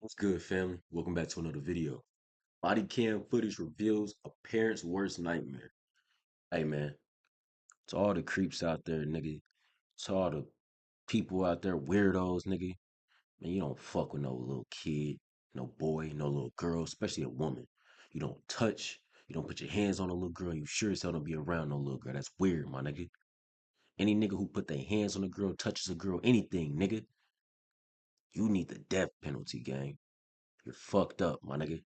What's good, family? Welcome back to another video. Body cam footage reveals a parent's worst nightmare. Hey, man, to all the creeps out there, nigga, to all the people out there, weirdos, nigga, man, you don't fuck with no little kid, no boy, no little girl, especially a woman. You don't touch, you don't put your hands on a little girl, you sure as hell don't be around no little girl. That's weird, my nigga. Any nigga who put their hands on a girl, touches a girl, anything, nigga, you need the death penalty, gang. You're fucked up, my nigga.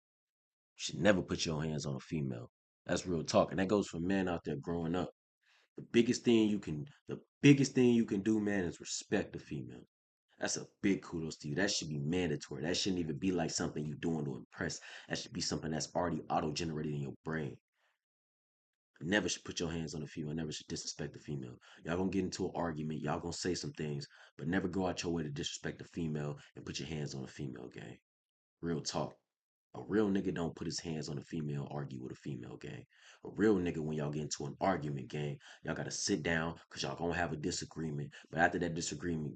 Should never put your hands on a female. That's real talk. And that goes for men out there growing up. The biggest thing you can do, man, is respect the female. That's a big kudos to you. That should be mandatory. That shouldn't even be like something you're doing to impress. That should be something that's already auto-generated in your brain. Never should put your hands on a female. Never should disrespect the female. Y'all gonna get into an argument. Y'all gonna say some things, but never go out your way to disrespect the female and put your hands on a female, gang. Real talk. A real nigga don't put his hands on a female, argue with a female, gang. A real nigga, when y'all get into an argument, gang, y'all gotta sit down because y'all gonna have a disagreement. But after that disagreement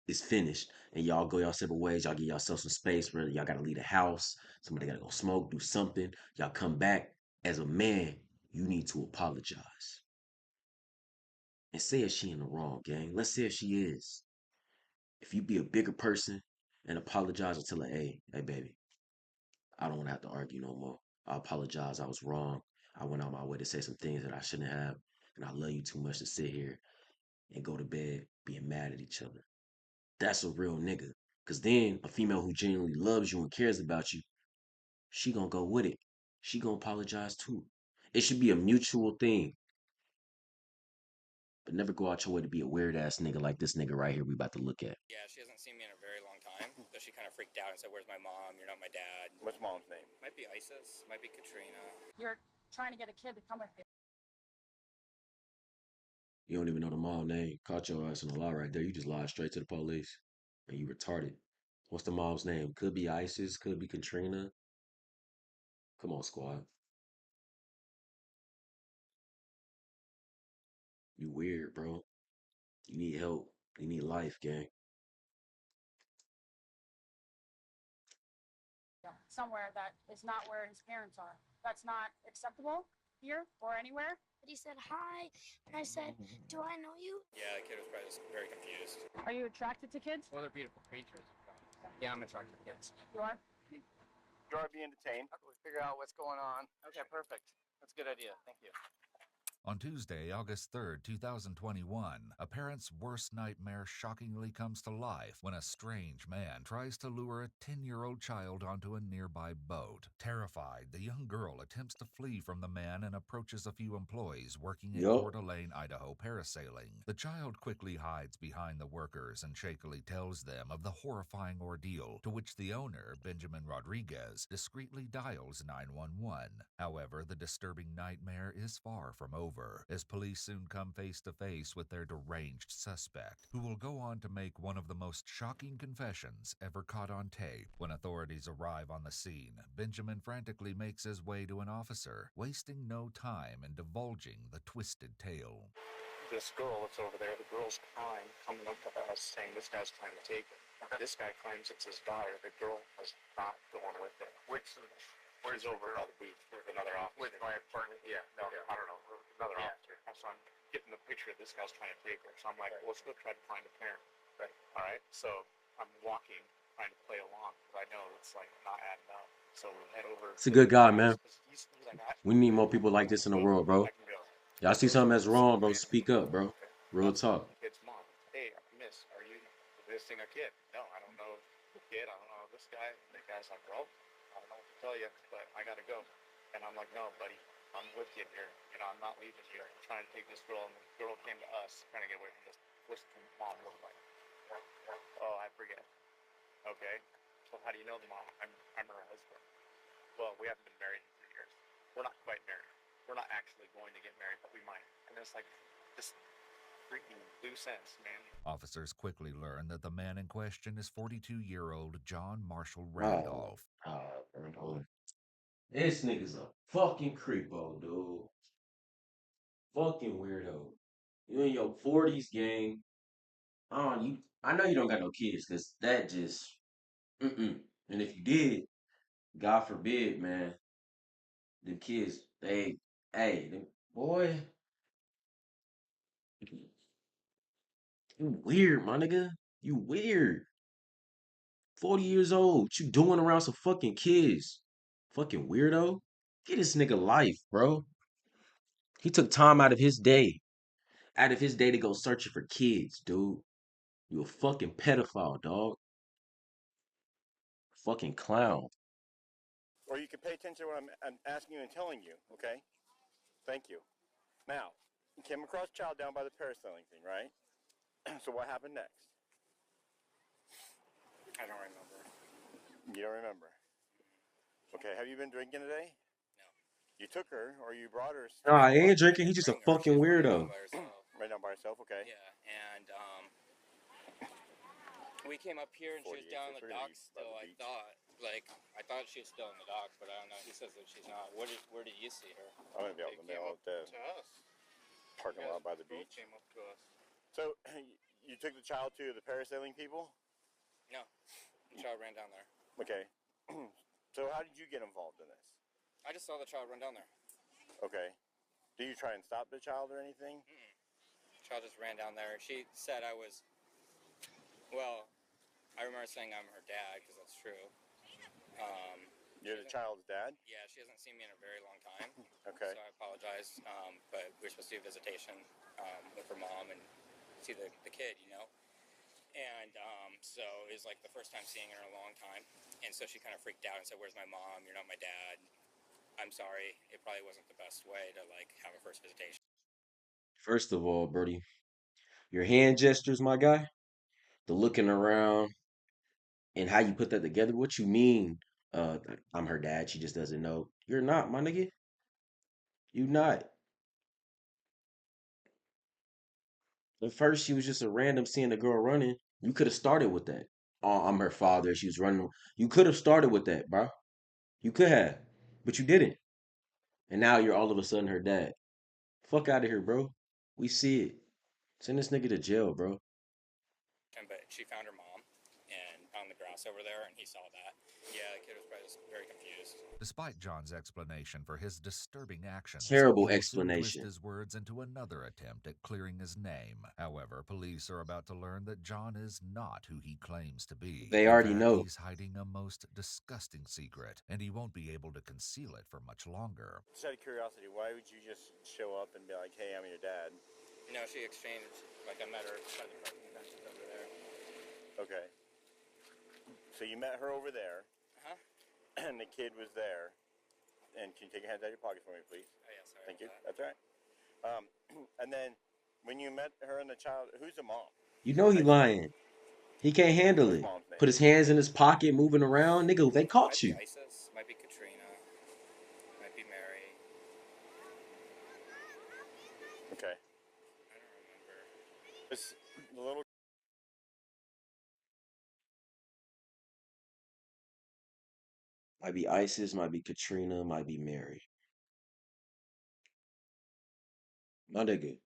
is finished and y'all go y'all separate ways, y'all give yourself some space where y'all gotta leave the house. Somebody gotta go smoke, do something. Y'all come back. As a man, you need to apologize. And say if she in the wrong, gang. Let's say if she is. If you be a bigger person and apologize and tell her, hey, baby, I don't want to have to argue no more. I apologize. I was wrong. I went out my way to say some things that I shouldn't have. And I love you too much to sit here and go to bed being mad at each other. That's a real nigga. Because then a female who genuinely loves you and cares about you, she gonna go with it. She gonna apologize too. It should be a mutual thing. But never go out your way to be a weird ass nigga like this nigga right here we about to look at. Yeah, she hasn't seen me in a very long time. So she kind of freaked out and said, "Where's my mom? You're not my dad." What's mom's name? Might be Isis, might be Katrina. You're trying to get a kid to come with you. You don't even know the mom name. Caught your ass in a lie right there. You just lied straight to the police. And you retarded. What's the mom's name? Could be Isis, could be Katrina. Come on, squad. You weird, bro. You need help. You need life, gang. Somewhere that is not where his parents are. That's not acceptable here or anywhere. But he said hi, and I said, "Do I know you?" Yeah, the kid was probably just very confused. Are you attracted to kids? Well, they're beautiful creatures. Yeah, I'm attracted to kids. You are? You're being detained. How can we figure out what's going on? Okay, perfect. That's a good idea. Thank you. On Tuesday, August 3rd, 2021, a parent's worst nightmare shockingly comes to life when a strange man tries to lure a 10-year-old child onto a nearby boat. Terrified, the young girl attempts to flee from the man and approaches a few employees working at Yup. Coeur d'Alene, Idaho, parasailing. The child quickly hides behind the workers and shakily tells them of the horrifying ordeal, to which the owner, Benjamin Rodriguez, discreetly dials 911. However, the disturbing nightmare is far from over, as police soon come face to face with their deranged suspect, who will go on to make one of the most shocking confessions ever caught on tape. When authorities arrive on the scene, Benjamin frantically makes his way to an officer, wasting no time in divulging the twisted tale. This girl that's over there, the girl's crying, coming up to us saying this guy's trying to take her. This guy claims it's his daughter. The girl is not going with it. Where's over on the beach with another officer? With my partner? Yeah, no, Yeah. I don't know. Another Yeah. officer. So I'm getting the picture of this guy's trying to take her. So I'm like, well, let's go try to find a parent. Right. All right. So I'm walking, trying to play along because I know it's like not adding up. So we head over. It's a good guy, man. He's like, We need more people like this in the world, bro. I can go. Y'all see something that's wrong, bro? Speak up, bro. Real talk. The kid's mom. Hey, miss, are you visiting a kid? No, I don't know the kid. I don't know this guy. The guy's like, well, I don't know what to tell you, but I gotta go. And I'm like, no, buddy, I'm with you here. You know, I'm not leaving you. I'm trying to take this girl, and the girl came to us, trying to get away from this. What's the mom look like? Oh, I forget. Okay. So how do you know the mom? I'm her husband. Well, we haven't been married in 3 years. We're not quite married. We're not actually going to get married, but we might. And it's like this freaking loose ends, man. Officers quickly learn that the man in question is 42-year-old John Marshall Oh, Randolph. bro. This nigga's a fucking creepo, dude. Fucking weirdo. You in your 40s, gang. I know you don't got no kids, cause that just mm-mm. And if you did, God forbid, man, them kids, boy, you weird, my nigga. You weird. 40 years old. What you doing around some fucking kids? Fucking weirdo. Get this nigga life, bro. He took time out of his day to go searching for kids, dude. You a fucking pedophile, dog. Fucking clown. Or you can pay attention to what I'm asking you and telling you, okay? Thank you. Now, you came across a child down by the parasailing thing, right? So what happened next? I don't remember. You don't remember. Okay, have you been drinking today? No. You took her or you brought her? Nah, he ain't I drinking. He's didn't just a bring her. She fucking was running down weirdo. by herself. Right down by herself, okay. Yeah, and we came up here and she was down in the docks still. I thought she was still in the docks, but I don't know. He says that she's not. Where did you see her? I'm gonna be able to mail it to us. parking lot by the beach. Came up to us. So you took the child to the parasailing people? No, the child ran down there. Okay. So how did you get involved in this? I just saw the child run down there. Okay. Did you try and stop the child or anything? The child just ran down there. She said I was. Well, I remember saying I'm her dad because that's true. You're the child's dad? Yeah, she hasn't seen me in a very long time. Okay. So I apologize. But we were supposed to do a visitation with her mom and see the kid, you know. And so it was like the first time seeing her in a long time. And so she kind of freaked out and said, "Where's my mom? You're not my dad." I'm sorry. It probably wasn't the best way to like have a first visitation. First of all, Brody, your hand gestures, my guy, the looking around, and how you put that together. What you mean? I'm her dad. She just doesn't know. You're not, my nigga. You not. At first, she was just a random seeing the girl running. You could have started with that. Oh, I'm her father. She was running. You could have started with that, bro. You could have, but you didn't. And now you're all of a sudden her dad. Fuck out of here, bro. We see it. Send this nigga to jail, bro. But she found her mom and found the grass over there, and he saw that. Yeah, the kid was probably just very confused. Despite John's explanation for his disturbing actions, Terrible he will soon twist explanation. his words into another attempt at clearing his name. However, police are about to learn that John is not who he claims to be. They In already fact, know. he's hiding a most disgusting secret, and he won't be able to conceal it for much longer. Just out of curiosity, why would you just show up and be like, "Hey, I'm your dad"? You know, she exchanged, like I met her by the parking benches over there. Okay. So you met her over there, and the kid was there. And can you take your hands out of your pocket for me, please? Oh, yeah, sorry. Thank you. That's all right. And then when you met her and the child, who's the mom? You know he lying. He can't handle What's it. mom's name? Put his hands in his pocket, moving around. Nigga, they caught Might you. be Isis, might be Katrina, might be Mary. Okay. I don't remember. This the little. Might be Isis, might be Katrina, might be Mary. My nigga,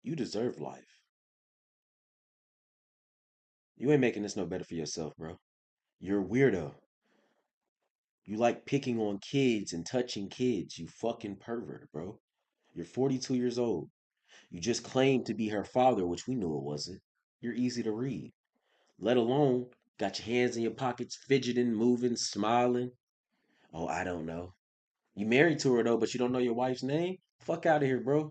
you deserve life. You ain't making this no better for yourself, bro. You're a weirdo. You like picking on kids and touching kids. You fucking pervert, bro. You're 42 years old. You just claimed to be her father, which we knew it wasn't. You're easy to read. Let alone got your hands in your pockets, fidgeting, moving, smiling. Oh, I don't know. You married to her though, but you don't know your wife's name? Fuck out of here, bro.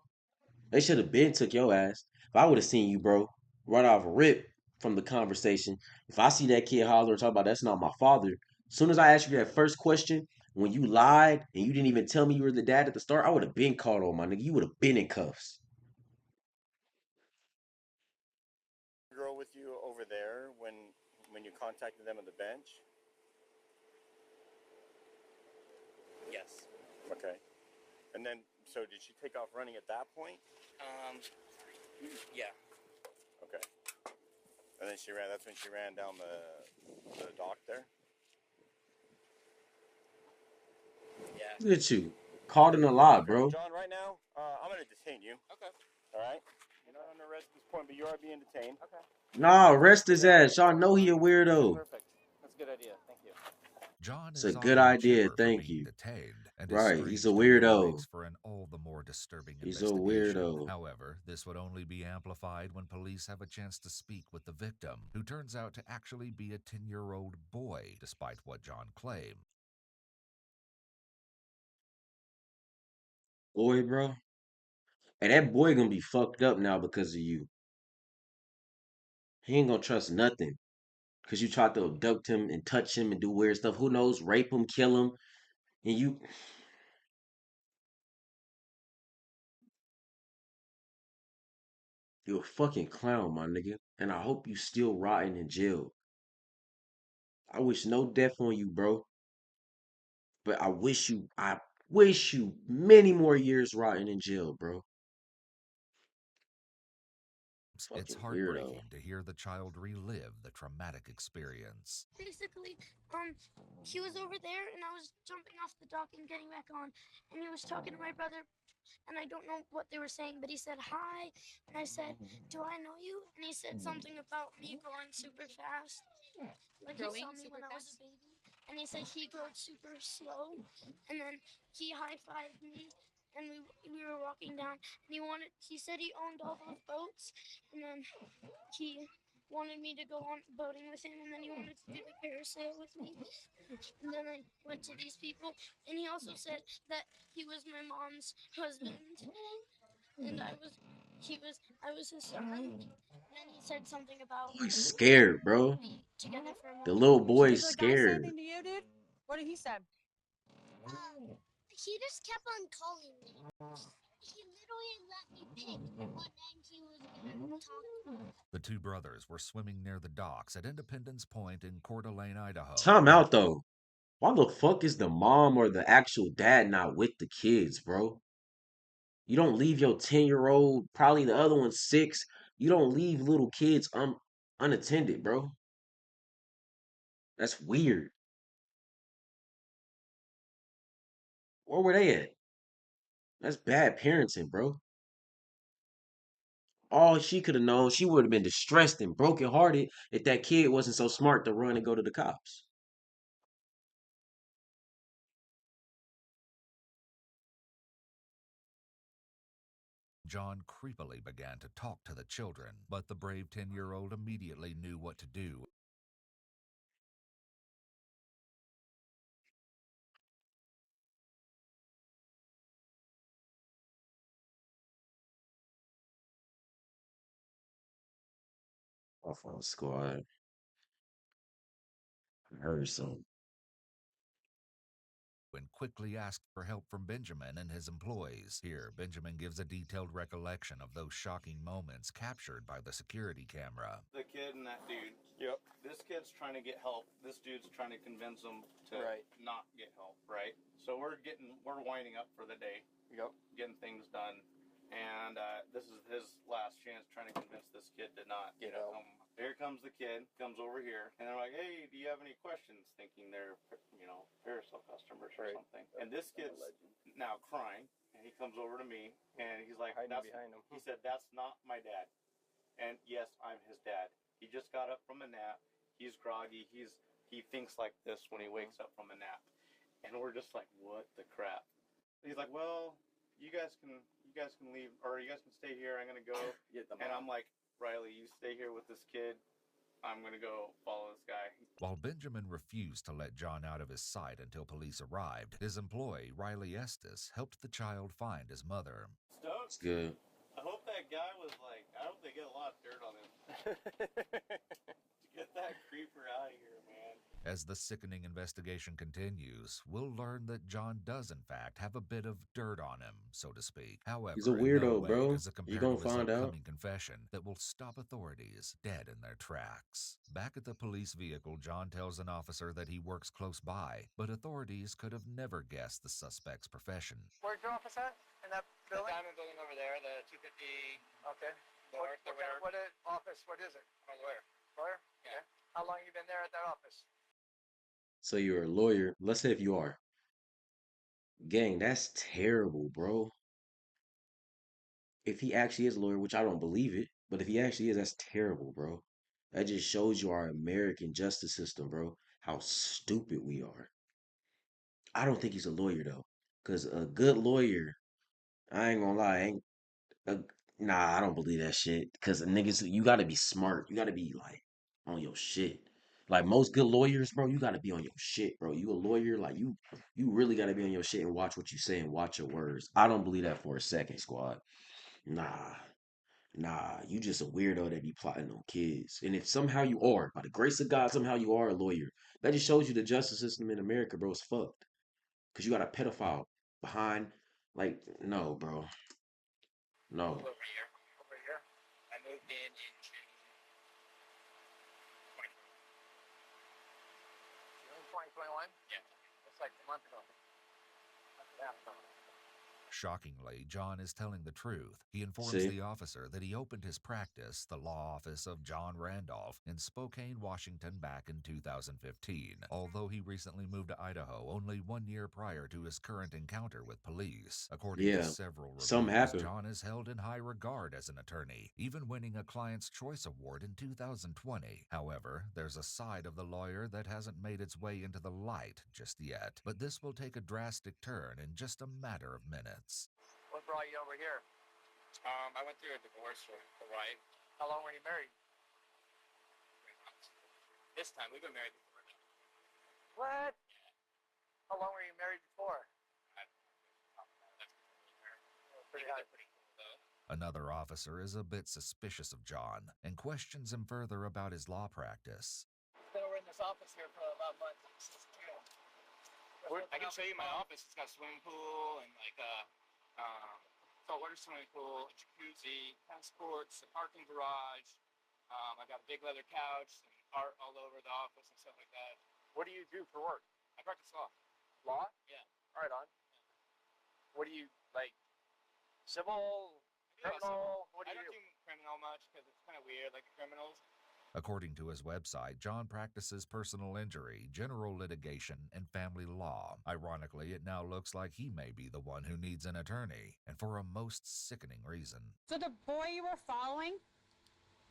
They should have been took your ass. If I would have seen you, bro, right off rip from the conversation. If I see that kid holler and talk about that's not my father, as soon as I asked you that first question, when you lied and you didn't even tell me you were the dad at the start, I would have been caught on, my nigga. You would have been in cuffs. Girl with you over there when you contacted them at the bench. Yes. Okay. And then, so did she take off running at that point? Yeah. Okay. And then she ran. That's when she ran down the dock there. Yeah. Look at you. Caught in a lie, Okay, bro. John. Right now, I'm gonna detain you. Okay. All right. to arrest at this point, but you are being detained. Okay. Nah, arrest his Good ass. idea. Y'all know he a weirdo. Perfect. That's a good idea. Thank you. John It's a is good oddly idea. chipper for Thank being you. detained, and his Right. He's a strange demeanor weirdo. makes for an all the more disturbing He's a investigation. weirdo. However, this would only be amplified when police have a chance to speak with the victim, who turns out to actually be a 10-year-old boy, despite what John claimed. Boy, bro. And that boy gonna be fucked up now because of you. He ain't gonna trust nothing. Cause you tried to abduct him and touch him and do weird stuff. Who knows? Rape him, kill him. And you a fucking clown, my nigga. And I hope you still rotting in jail. I wish no death on you, bro. But I wish you many more years rotting in jail, bro. It's Fucking weirdo. heartbreaking to hear the child relive the traumatic experience. Basically, he was over there, and I was jumping off the dock and getting back on, and he was talking to my brother, and I don't know what they were saying, but he said hi, and I said, "Do I know you?" And he said something about me going super fast, like he saw me when I was a baby, and he said he goes super slow, and then he high-fived me, and we were walking down, and he said he owned all those boats, and then he wanted me to go on boating with him, and then he wanted to do the parasail with me. And then I went to these people, and he also said that he was my mom's husband, and I was his son. And then he said something about Oh, he's us scared, bro. being together for a The moment. little boy's Did the guy say scared. anything to you, dude? What did he say? He just kept on calling me. He literally let me pick what name he was gonna talk to. The two brothers were swimming near the docks at Independence Point in Coeur d'Alene, Idaho. Time out though. Why the fuck is the mom or the actual dad not with the kids, bro? You don't leave your 10-year-old, probably the other one's 6. You don't leave little kids unattended, bro. That's weird. Where were they at? That's bad parenting, bro. All she could have known, she would have been distressed and brokenhearted if that kid wasn't so smart to run and go to the cops. John creepily began to talk to the children, but the brave 10-year-old immediately knew what to do. Off on squad. I heard some. And quickly asked for help from Benjamin and his employees. Here, Benjamin gives a detailed recollection of those shocking moments captured by the security camera. The kid and that dude. Yep. This kid's trying to get help. This dude's trying to convince him to Right. not get help, right? So we're winding up for the day, Yep. getting things done, and this is his last chance trying to convince this kid to not Get help. Here comes the kid, comes over here, and they're like, "Hey, do you have any questions?" Thinking they're, Parasol customers or Right. something. And this kid's now crying, and he comes over to me, and he's like, Hiding "That's," behind him. he said, "That's not my dad." And yes, I'm his dad. He just got up from a nap. He's groggy. He thinks like this when he wakes up from a nap. And we're just like, what the crap? He's like, well, you guys can leave, or you guys can stay here. I'm gonna go. And I'm like, Riley, you stay here with this kid. I'm gonna go follow this guy. While Benjamin refused to let John out of his sight until police arrived, his employee, Riley Estes, helped the child find his mother. It's Stokes. good. I hope that guy was like, I hope they get a lot of dirt on him. Get that creeper out of here, man. As the sickening investigation continues, we'll learn that John does in fact have a bit of dirt on him, so to speak. He's a However, in no weirdo, way bro. does it You compare gonna to his find out. upcoming confession that will stop authorities dead in their tracks. Back at the police vehicle, John tells an officer that he works close by, but authorities could have never guessed the suspect's profession. Where's your office at? In that The building? diamond building over there, the 250 Okay. north or whatever. What office? What is it? I'm a lawyer. Lawyer? Yeah. Okay. How long you been there at that office? So you're a lawyer. Let's say if you are. Gang, that's terrible, bro. if he actually is a lawyer, which I don't believe it, but if he actually is, that's terrible, bro. That just shows you our American justice system, bro. How stupid we are. I don't think he's a lawyer though, cause a good lawyer, I ain't gonna lie, ain't a, nah, I don't believe that shit. Cause niggas, you gotta be smart. You gotta be like on your shit. Like most good lawyers, bro, you gotta be on your shit, bro. You a lawyer, like you really gotta be on your shit and watch what you say and watch your words. I don't believe that for a second, squad. Nah, nah, you just a weirdo that be plotting on kids. And if somehow you are, by the grace of God, somehow you are a lawyer, that just shows you the justice system in America, bro, is fucked. Cause you got a pedophile behind, like, no, bro, A no. little over a year. Over a year. I moved in June 2020. June 2021? Yeah. That's like a month ago. Month and a half ago. Shockingly, John is telling the truth. He informs See? the officer that he opened his practice, the law office of John Randolph, in Spokane, Washington back in 2015, although he recently moved to Idaho only 1 year prior to his current encounter with police. According to Yeah, several something reviews, happened. John is held in high regard as an attorney, even winning a Client's Choice Award in 2020. However, there's a side of the lawyer that hasn't made its way into the light just yet, but this will take a drastic turn in just a matter of minutes. What brought you over here? I went through a divorce with the wife. How long were you married? This time we've been married before. What? How long were you married before? Pretty high. Pretty cool though. Another officer is a bit suspicious of John and questions him further about his law practice. Been over in this office here for about a month. Since June. I can show you my office. It's got a swimming pool and like a saltwater swimming pool, a jacuzzi, tennis courts, a parking garage. I got a big leather couch and art all over the office and stuff like that. What do you do for work? I practice law. Law? Yeah. Right on. What do you, like, civil, I do criminal? What do I you don't do? do criminal much because it's kind of weird, like the criminals. According to his website, John practices personal injury, general litigation, and family law. Ironically, it now looks like he may be the one who needs an attorney, and for a most sickening reason. So the boy you were following,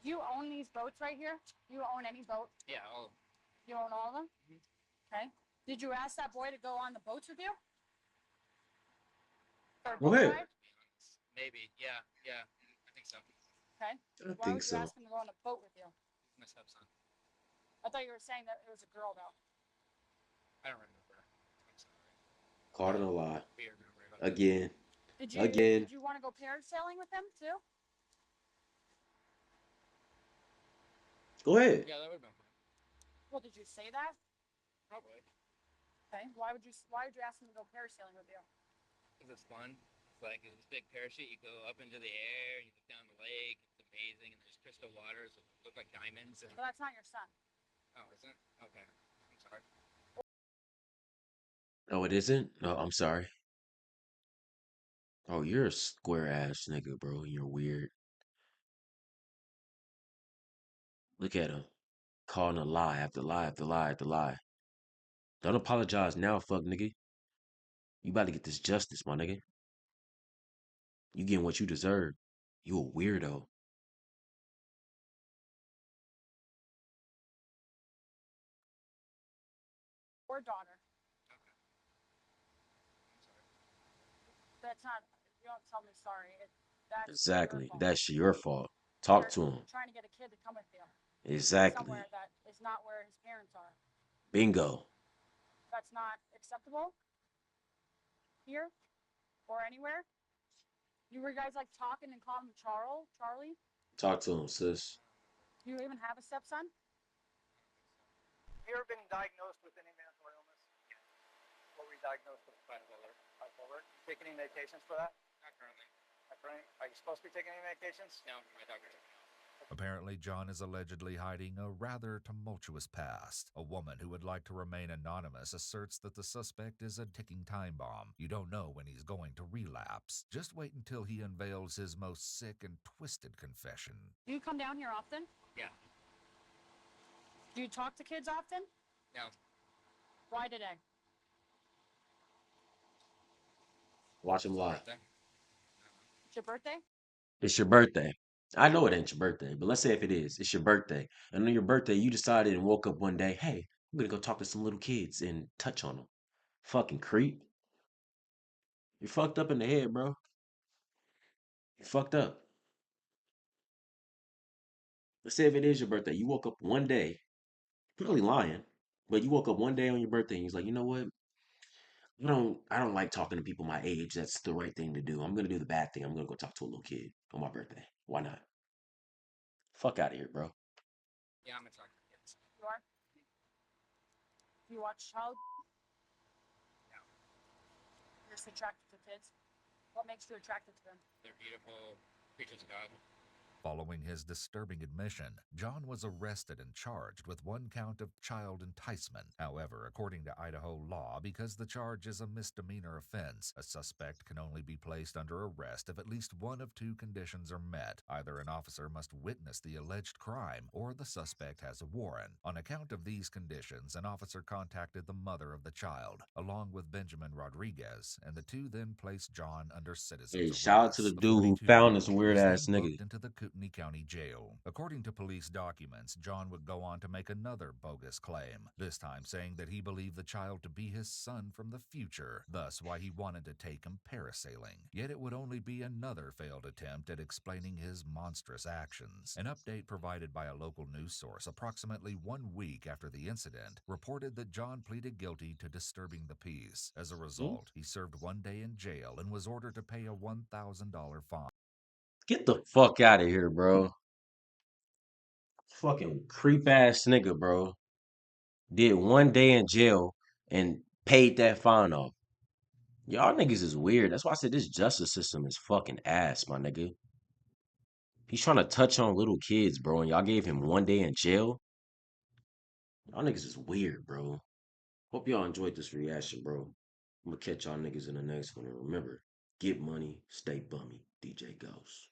you own these boats right here? You own any boat? Yeah. Oh. You own all of them? Mhm. Okay. Did you ask that boy to go on the boats with you? For a Go boat ahead. ride? To be honest, maybe. Yeah. Yeah. I think so. Okay. I Why think would you so. ask him to go on a boat with you? He's my stepson. I thought you were saying that it was a girl though. I don't remember. I'm sorry. Caught in a lie. Weird memory about that. Again. Did Again. you want to go parasailing with him too? Go ahead. Yeah, that would have been fun. Well, did you say that? Probably. Okay. Why would you ask him to go parasailing with you? Because it's fun. It's like this big parachute. You go up into the air. You look down the lake. It's amazing. And there's crystal waters that look like diamonds. And Well, that's not your son. oh, isn't it? Okay. I'm sorry. Oh, it isn't? No, I'm sorry. Oh, you're a square ass nigga, bro. You're weird. Look at him. Calling a lie after lie after lie after lie. Don't apologize now, fuck nigga. You about to get this justice, my nigga. You getting what you deserve. You a weirdo. Or daughter. Okay. I'm sorry. That's not. You don't tell me sorry. That's Exactly. your fault. That's your fault. Talk You're to him. trying to get a kid to come with you Exactly. somewhere that is not where his parents are. Bingo. That's not acceptable here or anywhere. You were guys like talking and calling him Charlie. Talk to him, sis. Do you even have a stepson? Have you ever been diagnosed with any mental illness? What were you diagnosed with? Bipolar. Bipolar. You take any medications for that? Not currently. Are you supposed to be taking any medications? No, my doctor took me off. Apparently, John is allegedly hiding a rather tumultuous past. A woman who would like to remain anonymous asserts that the suspect is a ticking time bomb. You don't know when he's going to relapse. Just wait until he unveils his most sick and twisted confession. Do you come down here often? Yeah. Do you talk to kids often? No. Why today? Watch him lie. Birthday. It's your birthday? It's your birthday. I know it ain't your birthday, but let's say if it is, it's your birthday. And on your birthday, you decided and woke up one day, hey, I'm gonna go talk to some little kids and touch on them. Fucking creep. You're fucked up in the head, bro. You fucked up. Let's say if it is your birthday, you woke up one day, probably lying, but you woke up one day on your birthday and you're like, you know what? I don't like talking to people my age. That's the right thing to do. I'm gonna do the bad thing. I'm gonna go talk to a little kid on my birthday. Why not? Fuck out of here, bro. Yeah, I'm attracted to kids. You are? Do you watch child? No, You're just attracted to kids. What makes you attracted to them? they're beautiful creatures of God. Following his disturbing admission, John was arrested and charged with one count of child enticement. However, according to Idaho law, because the charge is a misdemeanor offense, a suspect can only be placed under arrest if at least one of two conditions are met. Either an officer must witness the alleged crime or the suspect has a warrant. On account of these conditions, an officer contacted the mother of the child, along with Benjamin Rodriguez, and the two then placed John under Hey, citizen's shout out to the arrest. A dude who found this 42-year-old weird was ass then nigga. booked into the Kootenai County Jail. According to police documents, John would go on to make another bogus claim, this time saying that he believed the child to be his son from the future, thus why he wanted to take him parasailing. Yet it would only be another failed attempt at explaining his monstrous actions. An update provided by a local news source approximately 1 week after the incident reported that John pleaded guilty to disturbing the peace. As a Hmm? result, he served 1 day in jail and was ordered to pay a $1,000 fine. Get the fuck out of here, bro. Fucking creep ass nigga, bro. Did one day in jail and paid that fine off. Y'all niggas is weird. That's why I said this justice system is fucking ass, my nigga. He's trying to touch on little kids, bro, and y'all gave him one day in jail. Y'all niggas is weird, bro. Hope y'all enjoyed this reaction, bro. I'm gonna catch y'all niggas in the next one. And remember, get money, stay bummy. DJ Ghost.